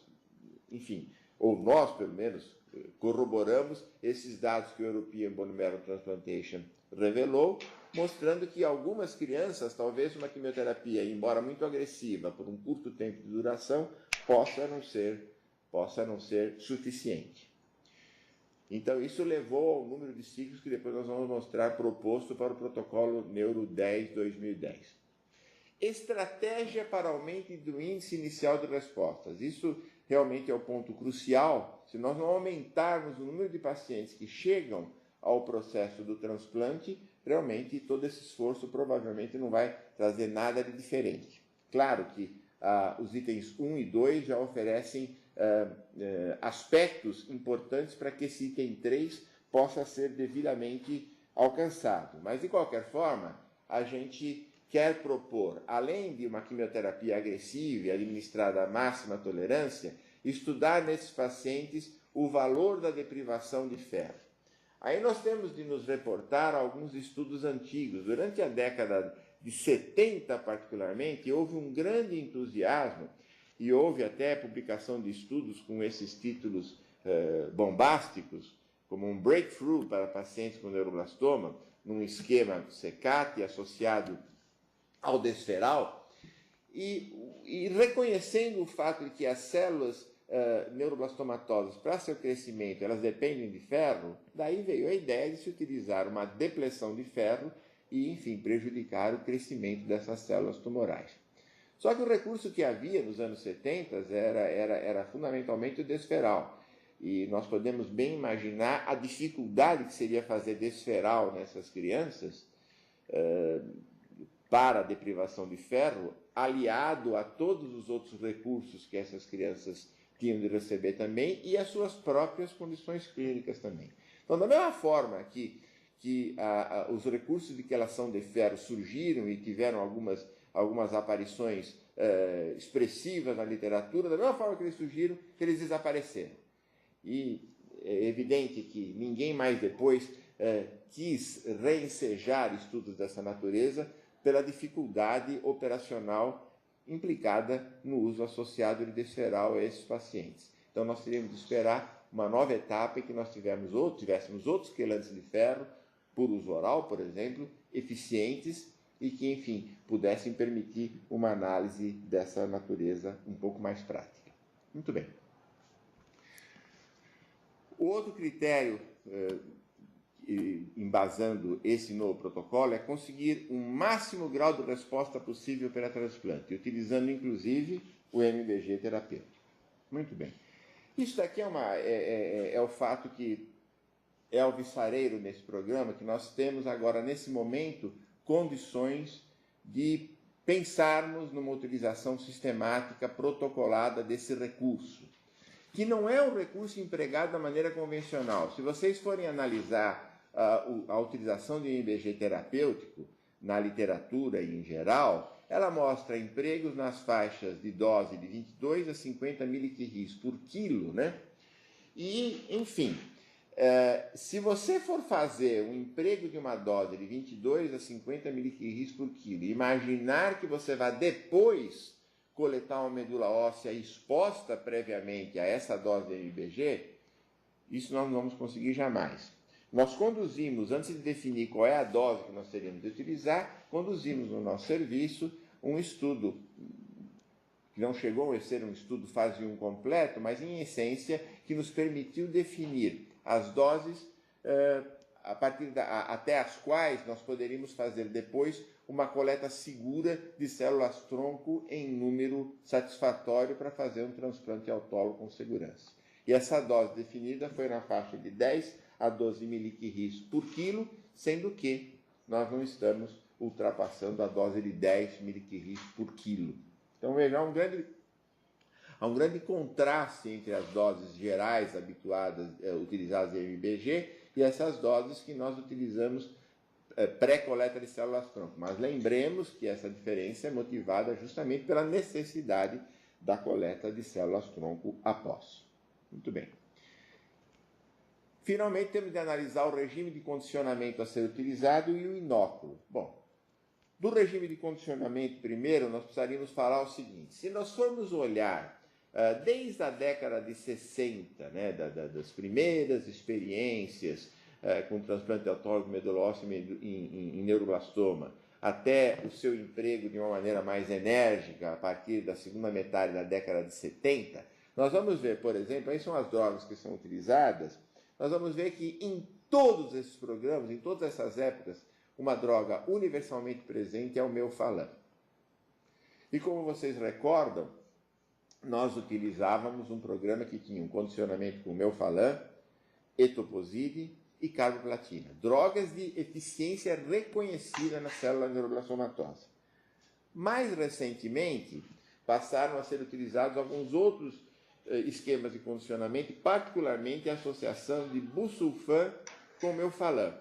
enfim, ou nós, pelo menos, corroboramos esses dados que o European Bone Marrow Transplantation revelou, mostrando que algumas crianças, talvez uma quimioterapia, embora muito agressiva, por um curto tempo de duração, possa não ser suficiente. Então, isso levou ao número de ciclos que depois nós vamos mostrar proposto para o protocolo Neuro 10-2010. Estratégia para aumento do índice inicial de respostas. Isso realmente é o ponto crucial. Se nós não aumentarmos o número de pacientes que chegam ao processo do transplante, realmente todo esse esforço provavelmente não vai trazer nada de diferente. Claro que os itens 1 e 2 já oferecem aspectos importantes para que esse item 3 possa ser devidamente alcançado. Mas, de qualquer forma, a gente quer propor, além de uma quimioterapia agressiva e administrada à máxima tolerância, estudar nesses pacientes o valor da deprivação de ferro. Aí nós temos de nos reportar alguns estudos antigos. Durante a década de 70 particularmente, houve um grande entusiasmo e houve até publicação de estudos com esses títulos bombásticos, como um breakthrough para pacientes com neuroblastoma, num esquema CECAT associado ao desferal, e reconhecendo o fato de que as células neuroblastomatosas, para seu crescimento, elas dependem de ferro, daí veio a ideia de se utilizar uma depressão de ferro e, enfim, prejudicar o crescimento dessas células tumorais. Só que o recurso que havia nos anos 70 era fundamentalmente o desferal. E nós podemos bem imaginar a dificuldade que seria fazer desferal nessas crianças para a deprivação de ferro, aliado a todos os outros recursos que essas crianças tinham de receber também e as suas próprias condições clínicas também. Então, da mesma forma que os recursos de quelação de ferro surgiram e tiveram algumas aparições expressivas na literatura, da mesma forma que eles surgiram, eles desapareceram. E é evidente que ninguém mais depois quis reensejar estudos dessa natureza pela dificuldade operacional implicada no uso associado de desferal a esses pacientes. Então, nós teríamos de esperar uma nova etapa em que nós tivéssemos outros quelantes de ferro, por uso oral, por exemplo, eficientes e que, enfim, pudessem permitir uma análise dessa natureza um pouco mais prática. Muito bem. O outro critério, embasando esse novo protocolo, é conseguir um máximo grau de resposta possível para transplante, utilizando, inclusive, o MBG terapêutico. Muito bem. Isso daqui é o fato que é alvissareiro nesse programa, que nós temos agora, nesse momento, condições de pensarmos numa utilização sistemática, protocolada desse recurso, que não é um recurso empregado da maneira convencional. Se vocês forem analisar a utilização de MBG terapêutico na literatura e em geral, ela mostra empregos nas faixas de dose de 22 a 50 miliquirris por quilo, né? E, enfim, se você for fazer um emprego de uma dose de 22 a 50 miliquirris por quilo e imaginar que você vai depois coletar uma medula óssea exposta previamente a essa dose de MBG, isso nós não vamos conseguir jamais. Nós conduzimos, antes de definir qual é a dose que nós teríamos de utilizar, conduzimos no nosso serviço um estudo, que não chegou a ser um estudo fase 1 completo, mas em essência, que nos permitiu definir as doses até as quais nós poderíamos fazer depois uma coleta segura de células-tronco em número satisfatório para fazer um transplante autólogo com segurança. E essa dose definida foi na faixa de 10 a 12 miliquirris por quilo, sendo que nós não estamos ultrapassando a dose de 10 miliquirris por quilo. Então, veja, há um grande contraste entre as doses gerais habituadas, utilizadas em MBG, e essas doses que nós utilizamos pré-coleta de células-tronco. Mas lembremos que essa diferença é motivada justamente pela necessidade da coleta de células-tronco após. Muito bem. Finalmente, temos de analisar o regime de condicionamento a ser utilizado e o inóculo. Bom, do regime de condicionamento, primeiro, nós precisaríamos falar o seguinte. Se nós formos olhar desde a década de 60, né, das primeiras experiências com transplante autólogo medula óssea em neuroblastoma, até o seu emprego de uma maneira mais enérgica a partir da segunda metade da década de 70, nós vamos ver, por exemplo, aí são as drogas que são utilizadas, nós vamos ver que em todos esses programas, em todas essas épocas, uma droga universalmente presente é o Melphalan. E como vocês recordam, nós utilizávamos um programa que tinha um condicionamento com Melphalan, etoposide e carboplatina, drogas de eficiência reconhecida na célula neuroblastomatosa. Mais recentemente, passaram a ser utilizados alguns outros esquemas de condicionamento, particularmente a associação de busulfan com Melphalan.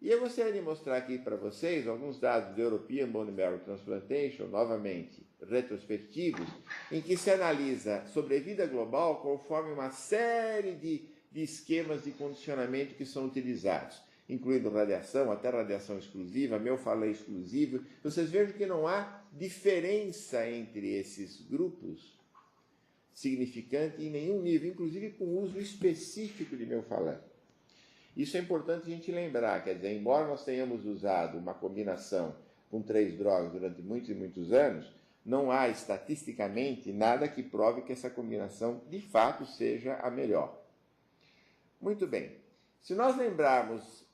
E eu gostaria de mostrar aqui para vocês alguns dados do European Bone Marrow Transplantation, novamente retrospectivos, em que se analisa sobrevida global conforme uma série de esquemas de condicionamento que são utilizados. incluindo radiação, até radiação exclusiva, Melphalan exclusivo. Vocês vejam que não há diferença entre esses grupos significante em nenhum nível, inclusive com uso específico de Melphalan. Isso é importante a gente lembrar, quer dizer, embora nós tenhamos usado uma combinação com 3 drogas durante muitos e muitos anos, não há estatisticamente nada que prove que essa combinação de fato seja a melhor. Muito bem. Se nós lembrarmos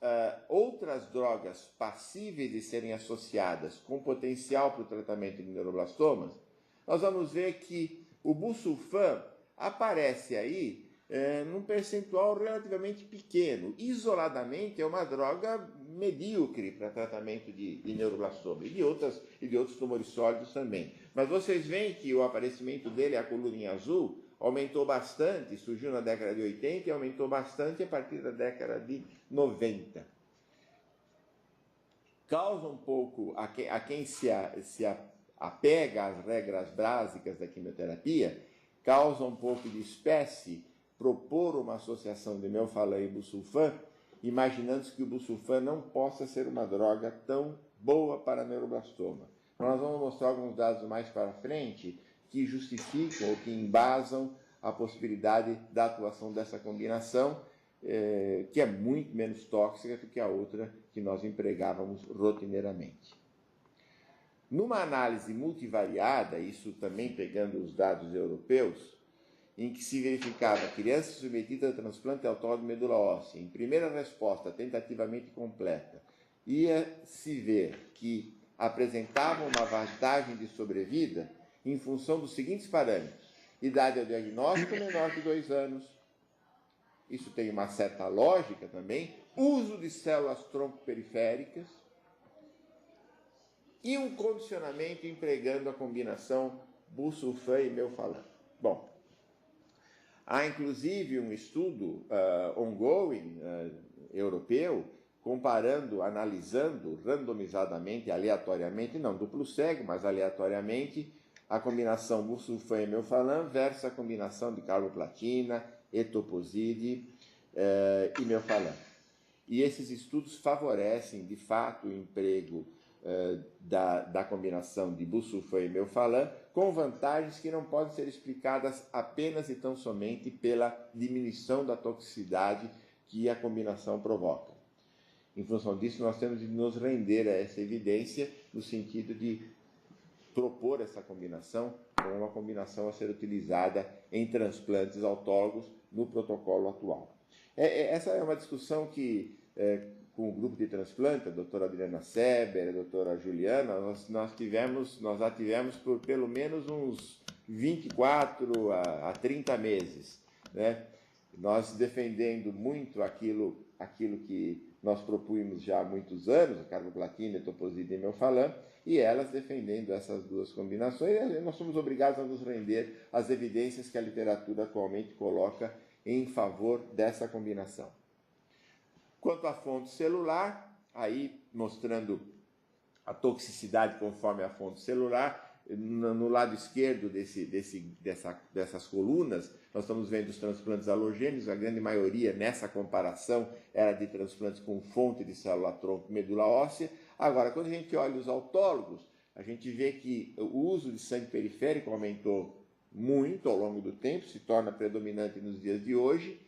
outras drogas passíveis de serem associadas com potencial para o tratamento de neuroblastomas, nós vamos ver que o busulfan aparece aí num percentual relativamente pequeno. Isoladamente é uma droga medíocre para tratamento de neuroblastoma e de outros tumores sólidos também. Mas vocês veem que o aparecimento dele, a coluninha azul, aumentou bastante, surgiu na década de 80 e aumentou bastante a partir da década de 90. Causa um pouco, a quem se apega às regras básicas da quimioterapia, causa um pouco de espécie propor uma associação de Melphalan e busulfan, imaginando que o busulfan não possa ser uma droga tão boa para neuroblastoma. Nós vamos mostrar alguns dados mais para frente que justificam ou que embasam a possibilidade da atuação dessa combinação, que é muito menos tóxica do que a outra que nós empregávamos rotineiramente. Numa análise multivariada, isso também pegando os dados europeus, em que se verificava crianças submetidas a transplante autólogo de medula óssea, em primeira resposta tentativamente completa, ia-se ver que apresentavam uma vantagem de sobrevida em função dos seguintes parâmetros: idade ao diagnóstico menor de 2 anos, isso tem uma certa lógica também, uso de células tronco periféricas e um condicionamento empregando a combinação busulfan e Melphalan. Bom, há inclusive um estudo ongoing europeu comparando, analisando randomizadamente, aleatoriamente, não duplo cego, mas aleatoriamente, a combinação busulfan e Melphalan versus a combinação de carboplatina, etoposide e Melphalan. E esses estudos favorecem, de fato, o emprego da combinação de busulfan e Melphalan, com vantagens que não podem ser explicadas apenas e tão somente pela diminuição da toxicidade que a combinação provoca. Em função disso, nós temos de nos render a essa evidência no sentido de propor essa combinação como uma combinação a ser utilizada em transplantes autólogos no protocolo atual. Essa é uma discussão que, com o grupo de transplante, a doutora Adriana Seber, a doutora Juliana, nós já tivemos por pelo menos uns 24 a 30 meses, né? Nós defendendo muito aquilo que nós propunhamos já há muitos anos, a carboplatina, etoposide e Melphalan, e elas defendendo essas duas combinações, e nós somos obrigados a nos render às evidências que a literatura atualmente coloca em favor dessa combinação. Quanto à fonte celular, aí mostrando a toxicidade conforme a fonte celular, no lado esquerdo dessas colunas, nós estamos vendo os transplantes halogênicos, a grande maioria nessa comparação era de transplantes com fonte de célula-tronco medula óssea. Agora, quando a gente olha os autólogos, a gente vê que o uso de sangue periférico aumentou muito ao longo do tempo, se torna predominante nos dias de hoje,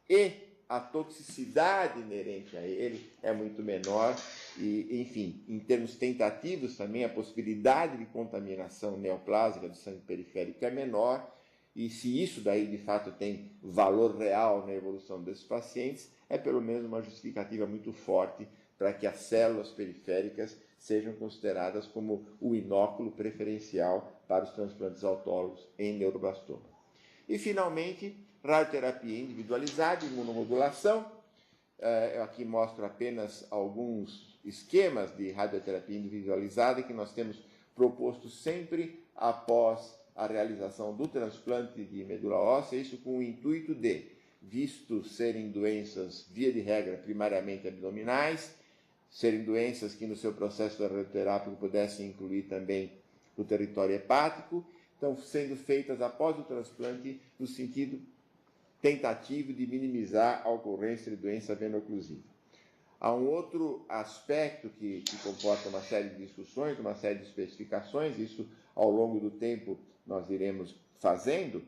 e a toxicidade inerente a ele é muito menor e, enfim, em termos tentativos também, a possibilidade de contaminação neoplásica do sangue periférico é menor, e se isso daí de fato tem valor real na evolução desses pacientes, é pelo menos uma justificativa muito forte para que as células periféricas sejam consideradas como o inóculo preferencial para os transplantes autólogos em neuroblastoma. E, finalmente, radioterapia individualizada, imunomodulação. Eu aqui mostro apenas alguns esquemas de radioterapia individualizada que nós temos proposto sempre após a realização do transplante de medula óssea, isso com o intuito de, visto serem doenças, via de regra, primariamente abdominais, serem doenças que no seu processo radioterápico pudessem incluir também o território hepático, estão sendo feitas após o transplante no sentido tentativo de minimizar a ocorrência de doença veno-oclusiva. Há um outro aspecto que comporta uma série de discussões, uma série de especificações, isso ao longo do tempo nós iremos fazendo,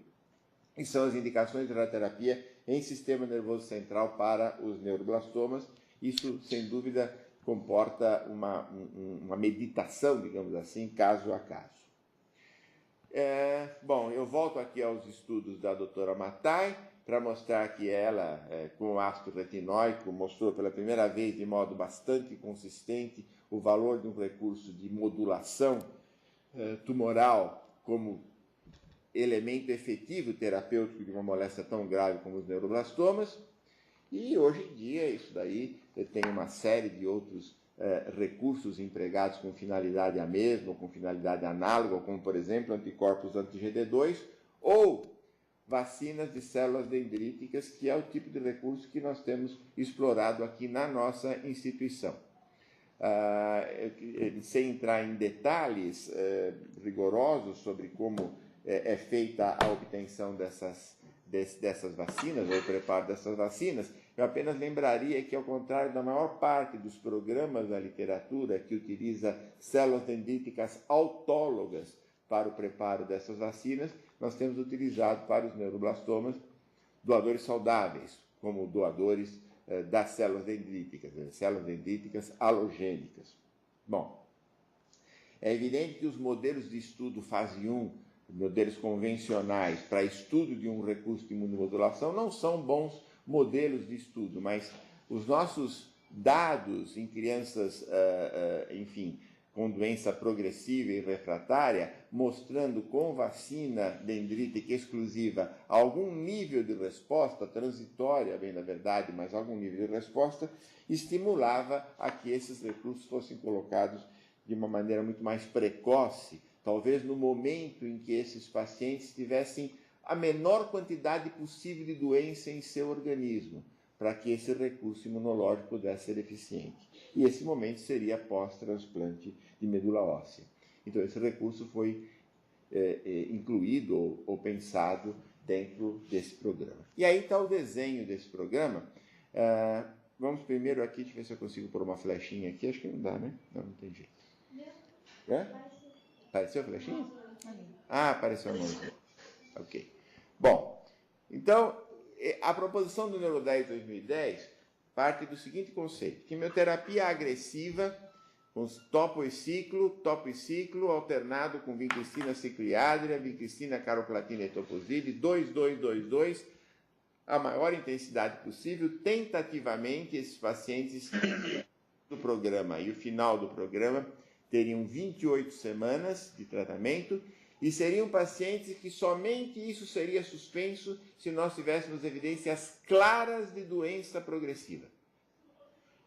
e são as indicações de radioterapia em sistema nervoso central para os neuroblastomas. Isso, sem dúvida, comporta uma meditação, digamos assim, caso a caso. Bom, eu volto aqui aos estudos da doutora Matai, para mostrar que ela, com o ácido retinóico, mostrou pela primeira vez de modo bastante consistente o valor de um recurso de modulação tumoral como elemento efetivo terapêutico de uma moléstia tão grave como os neuroblastomas. E hoje em dia isso daí tem uma série de outros recursos empregados com finalidade a mesma, ou com finalidade análoga, como por exemplo anticorpos anti-GD2 ou vacinas de células dendríticas, que é o tipo de recurso que nós temos explorado aqui na nossa instituição. Sem entrar em detalhes rigorosos sobre como é feita a obtenção dessas vacinas, ou o preparo dessas vacinas, eu apenas lembraria que, ao contrário da maior parte dos programas da literatura que utiliza células dendríticas autólogas para o preparo dessas vacinas, nós temos utilizado para os neuroblastomas doadores saudáveis, como doadores das células dendríticas halogênicas. Bom, é evidente que os modelos de estudo fase 1, modelos convencionais para estudo de um recurso de imunomodulação, não são bons modelos de estudo, mas os nossos dados em crianças, enfim, com doença progressiva e refratária, mostrando com vacina dendrítica exclusiva algum nível de resposta, transitória, bem na verdade, mas algum nível de resposta, estimulava a que esses recursos fossem colocados de uma maneira muito mais precoce, talvez no momento em que esses pacientes tivessem a menor quantidade possível de doença em seu organismo, para que esse recurso imunológico pudesse ser eficiente. E esse momento seria pós-transplante de medula óssea. Então, esse recurso foi incluído ou pensado dentro desse programa. E aí está o desenho desse programa. Vamos primeiro aqui, deixa eu ver se eu consigo pôr uma flechinha aqui. Acho que não dá, né? Não tem jeito. Apareceu a flechinha? Apareceu a mãozinha. Ok. Bom, então, a proposição do Neuro10 2010 parte do seguinte conceito: quimioterapia agressiva com topo e ciclo alternado com vincristina ciclohidria, vincristina carboplatina e etoposide, 2-2-2-2, a maior intensidade possível. Tentativamente, esses pacientes do programa e o final do programa teriam 28 semanas de tratamento e seriam pacientes que somente isso seria suspenso se nós tivéssemos evidências claras de doença progressiva.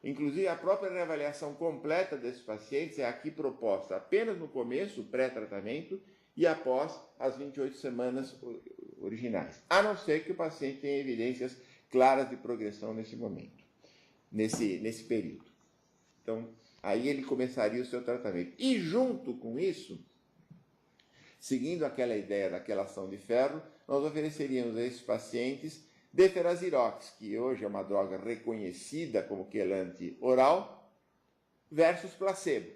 Inclusive, a própria reavaliação completa desses pacientes é aqui proposta apenas no começo, pré-tratamento, e após as 28 semanas originais, a não ser que o paciente tenha evidências claras de progressão nesse momento, nesse período. Então, aí ele começaria o seu tratamento. E junto com isso, seguindo aquela ideia daquela ação de ferro, nós ofereceríamos a esses pacientes Deferazirox, que hoje é uma droga reconhecida como quelante oral, versus placebo.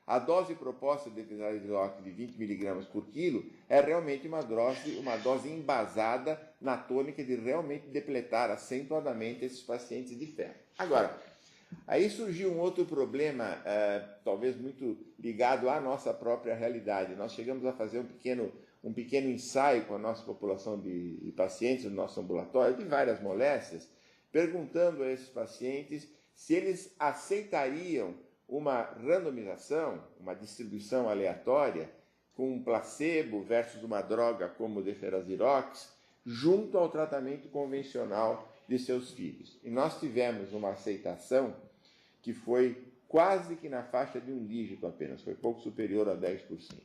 A dose proposta de Deferazirox de 20 mg por quilo é realmente uma dose embasada na tônica de realmente depletar acentuadamente esses pacientes de ferro. Agora, aí surgiu um outro problema, talvez muito ligado à nossa própria realidade. Nós chegamos a fazer um pequeno ensaio com a nossa população de pacientes no nosso ambulatório, de várias moléstias, perguntando a esses pacientes se eles aceitariam uma randomização, uma distribuição aleatória, com um placebo versus uma droga como o Deferazirox, junto ao tratamento convencional de seus filhos. E nós tivemos uma aceitação que foi quase que na faixa de um dígito apenas, foi pouco superior a 10%.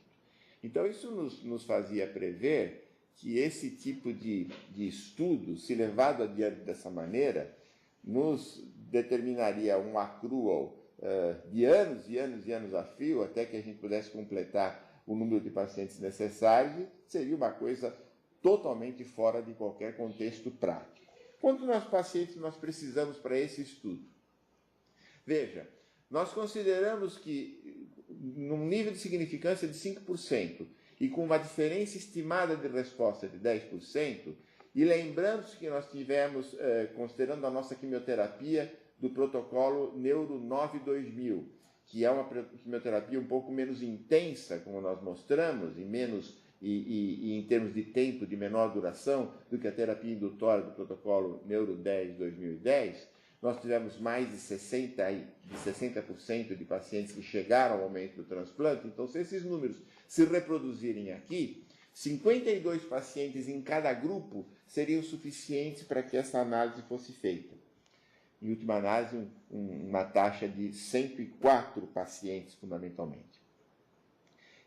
Então, isso nos fazia prever que esse tipo de estudo, se levado adiante dessa maneira, nos determinaria um accrual de anos e anos e anos a fio, até que a gente pudesse completar o número de pacientes necessários, e seria uma coisa totalmente fora de qualquer contexto prático. Quantos pacientes nós precisamos para esse estudo? Veja, nós consideramos que num nível de significância de 5% e com uma diferença estimada de resposta de 10%, e lembrando-se que nós tivemos, considerando a nossa quimioterapia do protocolo Neuro 9-2000, que é uma quimioterapia um pouco menos intensa, como nós mostramos, e em termos de tempo de menor duração do que a terapia indutória do protocolo Neuro 10-2010, nós tivemos mais de 60% de pacientes que chegaram ao momento do transplante. Então, se esses números se reproduzirem aqui, 52 pacientes em cada grupo seriam suficientes para que essa análise fosse feita. Em última análise, uma taxa de 104 pacientes, fundamentalmente.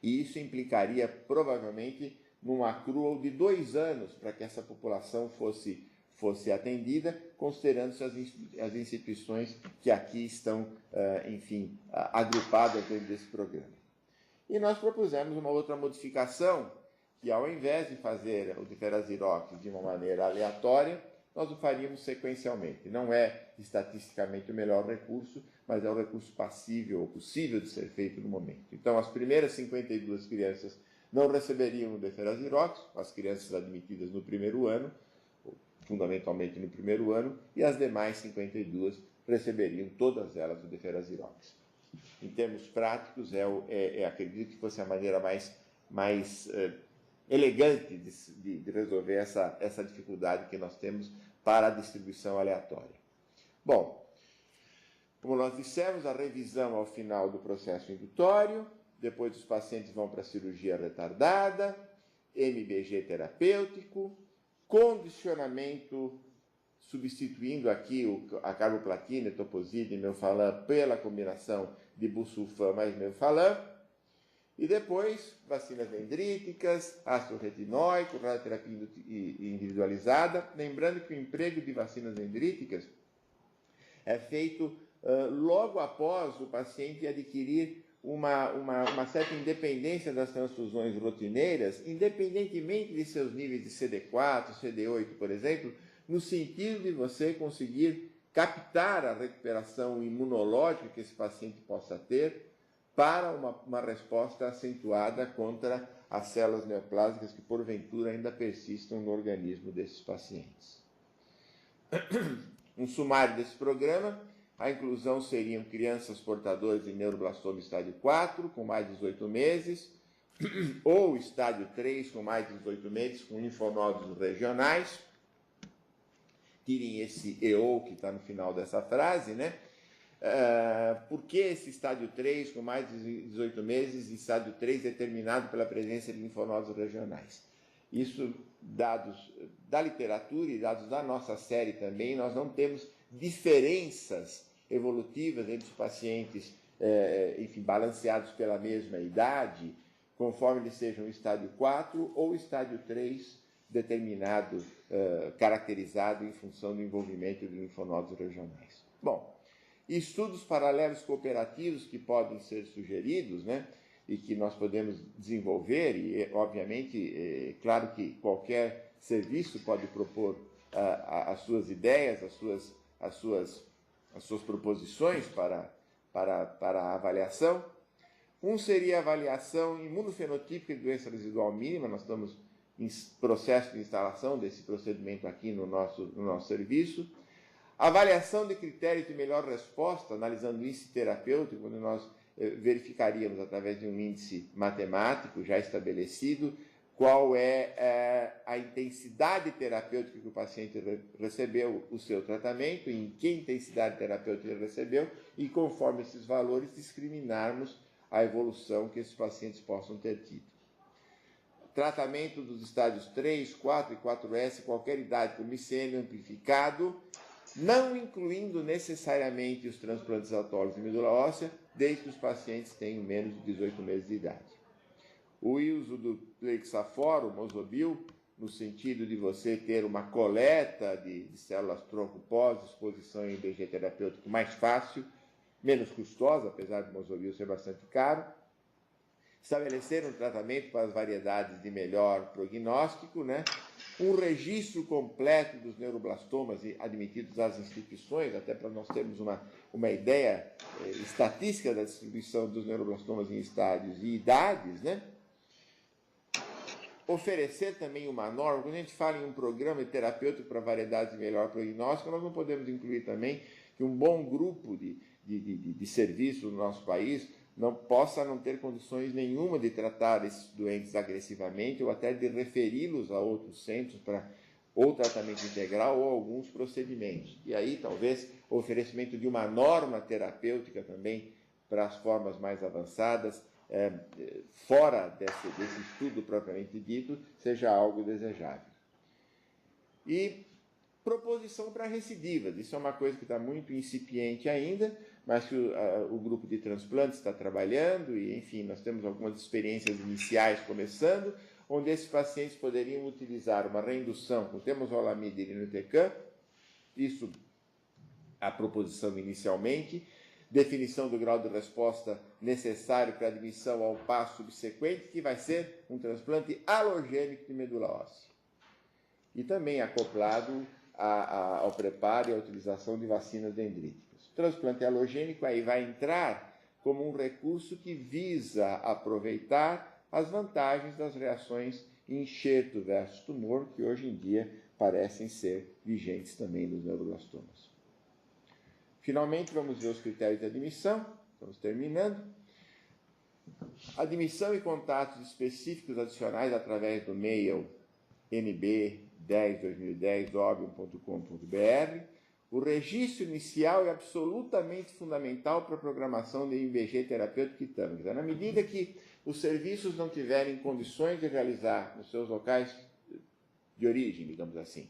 E isso implicaria, provavelmente, num accrual de 2 anos para que essa população fosse atendida, considerando-se as instituições que aqui estão, enfim, agrupadas dentro desse programa. E nós propusemos uma outra modificação, que ao invés de fazer o Diferazirox de uma maneira aleatória, nós o faríamos sequencialmente. Não é estatisticamente o melhor recurso, mas é o recurso passível ou possível de ser feito no momento. Então, as primeiras 52 crianças não receberiam o Diferazirox, as crianças admitidas no primeiro ano, fundamentalmente no primeiro ano, e as demais 52 receberiam todas elas o Diferazirox. Em termos práticos, acredito que fosse a maneira mais elegante de resolver essa dificuldade que nós temos para a distribuição aleatória. Bom, como nós dissemos, a revisão ao final do processo indutório, depois os pacientes vão para a cirurgia retardada, MBG terapêutico, condicionamento, substituindo aqui a carboplatina, etoposide e melphalan pela combinação de busulfan mais melphalan, e depois vacinas dendríticas, ácido retinóico, radioterapia individualizada. Lembrando que o emprego de vacinas dendríticas é feito logo após o paciente adquirir uma certa independência das transfusões rotineiras, independentemente de seus níveis de CD4, CD8, por exemplo, no sentido de você conseguir captar a recuperação imunológica que esse paciente possa ter para uma resposta acentuada contra as células neoplásicas que, porventura, ainda persistam no organismo desses pacientes. Um sumário desse programa: a inclusão seriam crianças portadoras de neuroblastoma estádio 4, com mais de 18 meses, ou estádio 3, com mais de 18 meses, com linfonódulos regionais. Tirem esse EO que está no final dessa frase, né? Por que esse estádio 3, com mais de 18 meses, e estádio 3 determinado pela presença de linfonódulos regionais? Isso, dados da literatura e dados da nossa série também, nós não temos diferenças evolutivas entre os pacientes, enfim, balanceados pela mesma idade, conforme eles sejam estádio 4 ou estádio 3, determinado, caracterizado em função do envolvimento de linfonódulos regionais. Bom, estudos paralelos cooperativos que podem ser sugeridos, né, e que nós podemos desenvolver, e obviamente, claro que qualquer serviço pode propor as suas ideias, as suas proposições para a avaliação. Um seria a avaliação imunofenotípica de doença residual mínima. Nós estamos em processo de instalação desse procedimento aqui no nosso serviço. Avaliação de critérios de melhor resposta, analisando o índice terapêutico, onde nós verificaríamos, através de um índice matemático já estabelecido, qual é a intensidade terapêutica que o paciente recebeu o seu tratamento, em que intensidade terapêutica ele recebeu, e conforme esses valores discriminarmos a evolução que esses pacientes possam ter tido. Tratamento dos estádios 3, 4 e 4S, qualquer idade com micênio amplificado, não incluindo necessariamente os transplantes autólogos de medula óssea, desde que os pacientes tenham menos de 18 meses de idade. O uso do Plexafor, o Mozobil, no sentido de você ter uma coleta de células tronco pós-exposição em IBG terapêutico mais fácil, menos custosa, apesar do Mozobil ser bastante caro. Estabelecer um tratamento para as variedades de melhor prognóstico, né? um registro completo dos neuroblastomas admitidos às instituições, até para nós termos uma ideia estatística da distribuição dos neuroblastomas em estádios e idades, né? Oferecer também uma norma. Quando a gente fala em um programa terapêutico para variedades de melhor prognóstico, nós não podemos incluir também que um bom grupo de serviços no nosso país possa não ter condições nenhuma de tratar esses doentes agressivamente ou até de referi-los a outros centros para ou tratamento integral ou alguns procedimentos. E aí, talvez, o oferecimento de uma norma terapêutica também para as formas mais avançadas, fora desse estudo propriamente dito, seja algo desejável. E proposição para recidivas. Isso é uma coisa que está muito incipiente ainda, mas que o grupo de transplantes está trabalhando e, enfim, nós temos algumas experiências iniciais começando, onde esses pacientes poderiam utilizar uma reindução com temozolomida e irinotecan, isso a proposição inicialmente, definição do grau de resposta necessário para admissão ao passo subsequente, que vai ser um transplante alogênico de medula óssea. E também acoplado ao preparo e à utilização de vacinas dendríticas. O transplante alogênico aí vai entrar como um recurso que visa aproveitar as vantagens das reações enxerto versus tumor, que hoje em dia parecem ser vigentes também nos neuroblastomas. Finalmente, vamos ver os critérios de admissão. Estamos terminando. Admissão e contatos específicos adicionais através do e-mail nb102010.org.com.br. O registro inicial é absolutamente fundamental para a programação de IMBG terapêutico e tâmica. Na medida que os serviços não tiverem condições de realizar nos seus locais de origem, digamos assim,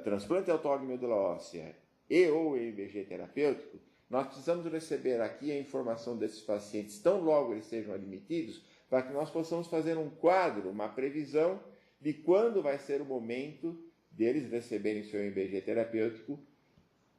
transplante autólogo de medula óssea e ou IMBG terapêutico, nós precisamos receber aqui a informação desses pacientes tão logo eles sejam admitidos, para que nós possamos fazer um quadro, uma previsão de quando vai ser o momento deles receberem seu IMBG terapêutico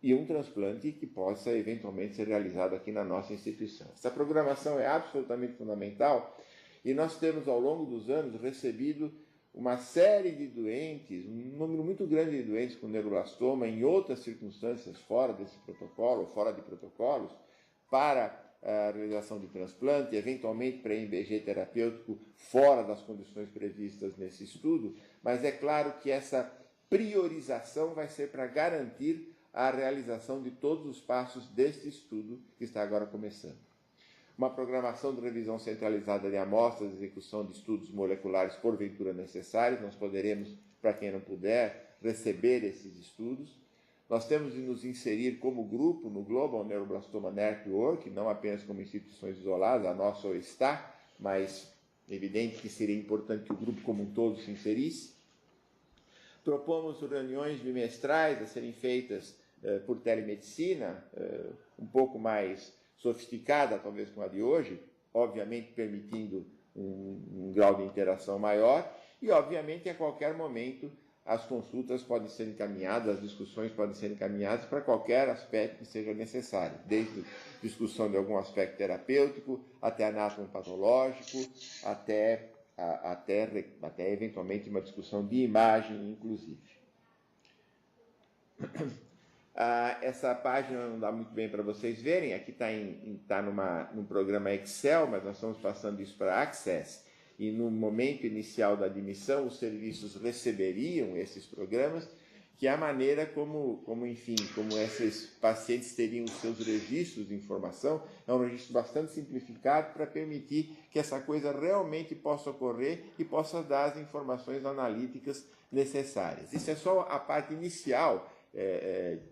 e um transplante que possa eventualmente ser realizado aqui na nossa instituição. Essa programação é absolutamente fundamental e nós temos ao longo dos anos recebido uma série de doentes, um número muito grande de doentes com neuroblastoma em outras circunstâncias fora desse protocolo, fora de protocolos, para a realização de transplante, eventualmente para IMBG terapêutico fora das condições previstas nesse estudo, mas é claro que essa priorização vai ser para garantir a realização de todos os passos deste estudo que está agora começando. Uma programação de revisão centralizada de amostras e execução de estudos moleculares porventura necessários, nós poderemos, para quem não puder, receber esses estudos. Nós temos de nos inserir como grupo no Global Neuroblastoma Network, não apenas como instituições isoladas, a nossa está, mas é evidente que seria importante que o grupo como um todo se inserisse. Propomos reuniões bimestrais a serem feitas por telemedicina, um pouco mais sofisticada, talvez com a de hoje, obviamente permitindo um grau de interação maior e, obviamente, a qualquer momento as consultas podem ser encaminhadas, as discussões podem ser encaminhadas para qualquer aspecto que seja necessário, desde discussão de algum aspecto terapêutico, até anatomopatológico, até eventualmente uma discussão de imagem, inclusive. Essa página não dá muito bem para vocês verem, aqui está num programa Excel, mas nós estamos passando isso para Access, e no momento inicial da admissão os serviços receberiam esses programas, que é a maneira como esses pacientes teriam os seus registros de informação. É um registro bastante simplificado para permitir que essa coisa realmente possa ocorrer e possa dar as informações analíticas necessárias. Isso é só a parte inicial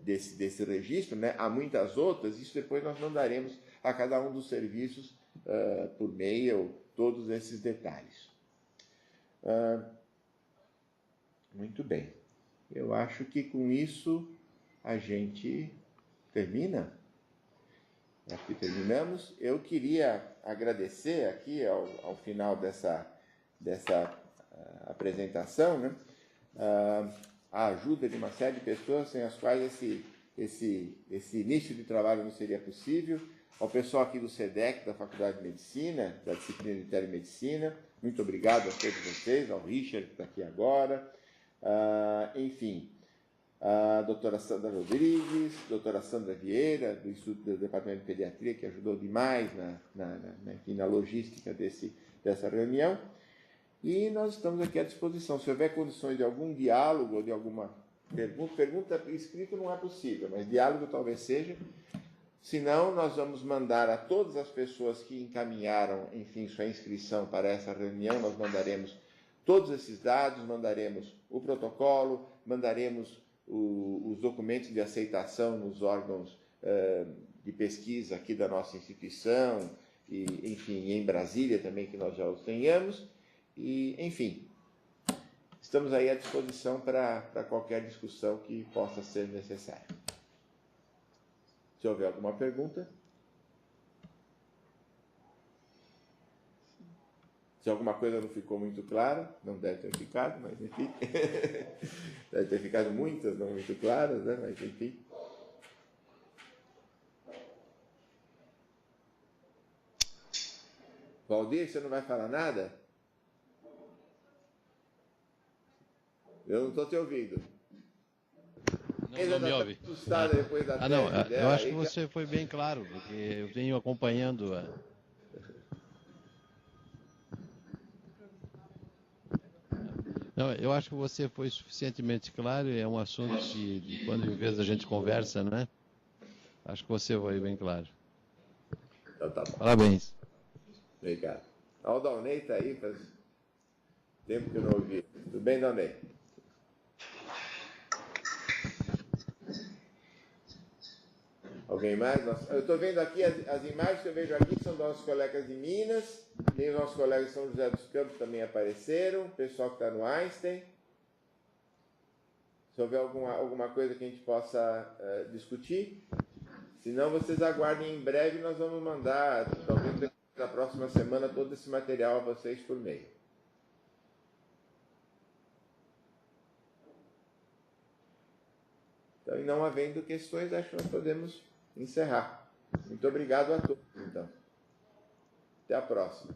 desse registro, né? Há muitas outras, isso depois nós mandaremos a cada um dos serviços por e-mail todos esses detalhes. Muito bem. Eu acho que com isso a gente termina. Acho que terminamos. Eu queria agradecer aqui ao final dessa apresentação, né, a ajuda de uma série de pessoas sem as quais esse início de trabalho não seria possível. Ao pessoal aqui do SEDEC, da Faculdade de Medicina, da disciplina de Telemedicina, muito obrigado a todos vocês, ao Richard, que está aqui agora, Enfim, a doutora Sandra Rodrigues, doutora Sandra Vieira, do Departamento de Pediatria, que ajudou demais na logística dessa reunião. E nós estamos aqui à disposição. Se houver condições de algum diálogo ou de alguma pergunta escrita não é possível, mas diálogo talvez seja. Senão, nós vamos mandar a todas as pessoas que encaminharam, enfim, sua inscrição para essa reunião, nós mandaremos todos esses dados, mandaremos o protocolo, mandaremos os documentos de aceitação nos órgãos de pesquisa aqui da nossa instituição, e, enfim, em Brasília também, que nós já os tenhamos, e, enfim, estamos aí à disposição para qualquer discussão que possa ser necessária. Se houver alguma pergunta. Se alguma coisa não ficou muito clara, não deve ter ficado, mas enfim. Deve ter ficado muitas não muito claras, né? Mas enfim. Valdir, você não vai falar nada? Eu não estou te ouvindo. Não me ouve. Depois da não, eu acho que você foi bem claro, porque eu venho acompanhando Não, eu acho que você foi suficientemente claro, é um assunto de quando em vez a gente conversa, né? Acho que você foi bem claro. Então tá bom. Parabéns. Obrigado. O Dalnei está aí, faz tempo que eu não ouvi. Tudo bem, Dalnei? Alguém mais? Eu estou vendo aqui, as imagens que eu vejo aqui são dos nossos colegas de Minas, tem os nossos colegas de São José dos Campos também apareceram, o pessoal que está no Einstein. Se houver alguma coisa que a gente possa discutir, se não, vocês aguardem, em breve nós vamos mandar, talvez na próxima semana, todo esse material a vocês por e-mail. Então, e não havendo questões, acho que nós podemos encerrar. Muito obrigado a todos, então. Até a próxima.